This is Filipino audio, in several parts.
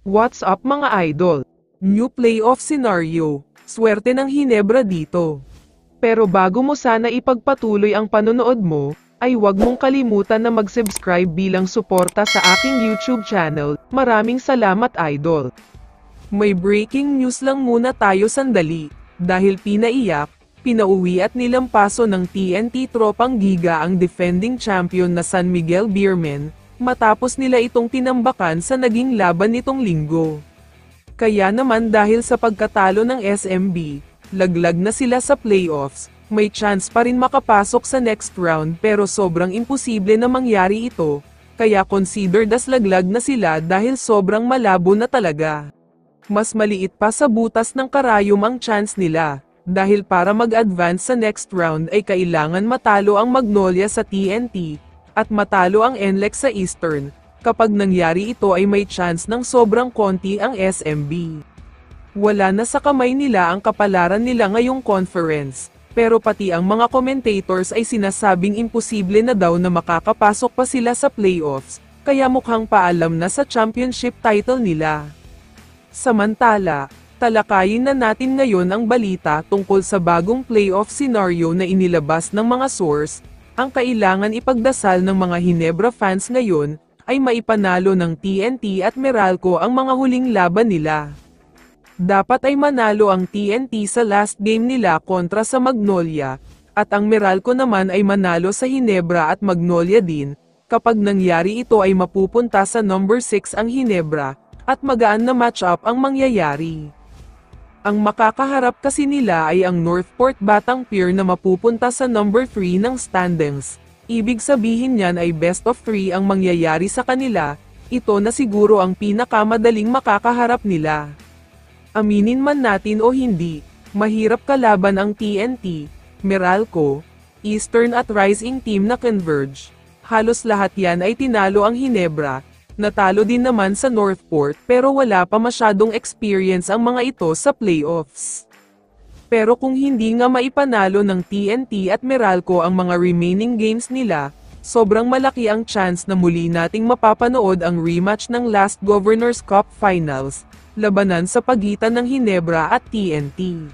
What's up mga idol? New playoff scenario. Swerte ng Hinebra dito. Pero bago mo sana ipagpatuloy ang panonood mo, ay huwag mong kalimutan na mag-subscribe bilang suporta sa aking YouTube channel. Maraming salamat idol. May breaking news lang muna tayo sandali. Dahil pinauwi at nilampaso ng TNT Tropang Giga ang defending champion na San Miguel Beermen, matapos nila itong tinambakan sa naging laban nitong linggo. Kaya naman dahil sa pagkatalo ng SMB, laglag na sila sa playoffs, may chance pa rin makapasok sa next round pero sobrang imposible na mangyari ito, kaya considered as laglag na sila dahil sobrang malabo na talaga. Mas maliit pa sa butas ng karayom ang chance nila, dahil para mag-advance sa next round ay kailangan matalo ang Magnolia sa TNT, at matalo ang NLEX sa Eastern. Kapag nangyari ito ay may chance ng sobrang konti ang SMB. Wala na sa kamay nila ang kapalaran nila ngayong conference, pero pati ang mga commentators ay sinasabing imposible na daw na makakapasok pa sila sa playoffs, kaya mukhang paalam na sa championship title nila. Samantala, talakayin na natin ngayon ang balita tungkol sa bagong playoff scenario na inilabas ng mga source. Ang kailangan ipagdasal ng mga Hinebra fans ngayon ay maipanalo ng TNT at Meralco ang mga huling laban nila. Dapat ay manalo ang TNT sa last game nila kontra sa Magnolia, at ang Meralco naman ay manalo sa Hinebra at Magnolia din. Kapag nangyari ito ay mapupunta sa number 6 ang Hinebra, at magaan na match-up ang mangyayari. Ang makakaharap kasi nila ay ang Northport Batang Pier na mapupunta sa number 3 ng standings. Ibig sabihin niyan ay best of 3 ang mangyayari sa kanila, ito na siguro ang pinakamadaling makakaharap nila. Aminin man natin o hindi, mahirap kalaban ang TNT, Meralco, Eastern at Rising Team na Converge. Halos lahat yan ay tinalo ang Hinebra, natalo din naman sa Northport pero wala pa masyadong experience ang mga ito sa playoffs. Pero kung hindi nga maipanalo ng TNT at Meralco ang mga remaining games nila, sobrang malaki ang chance na muli nating mapapanood ang rematch ng last Governors Cup Finals, labanan sa pagitan ng Hinebra at TNT.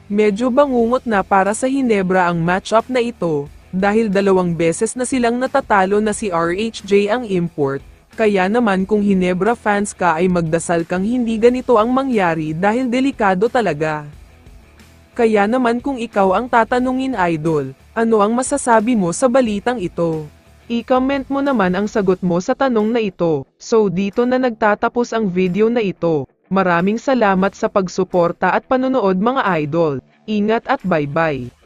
Medyo bangungot na para sa Hinebra ang matchup na ito, dahil 2 beses na silang natatalo na si RHJ ang import, kaya naman kung Hinebra fans ka ay magdasal kang hindi ganito ang mangyari dahil delikado talaga. Kaya naman kung ikaw ang tatanungin idol, ano ang masasabi mo sa balitang ito? I-comment mo naman ang sagot mo sa tanong na ito. So dito na nagtatapos ang video na ito. Maraming salamat sa pagsuporta at panonood mga idol. Ingat at bye-bye.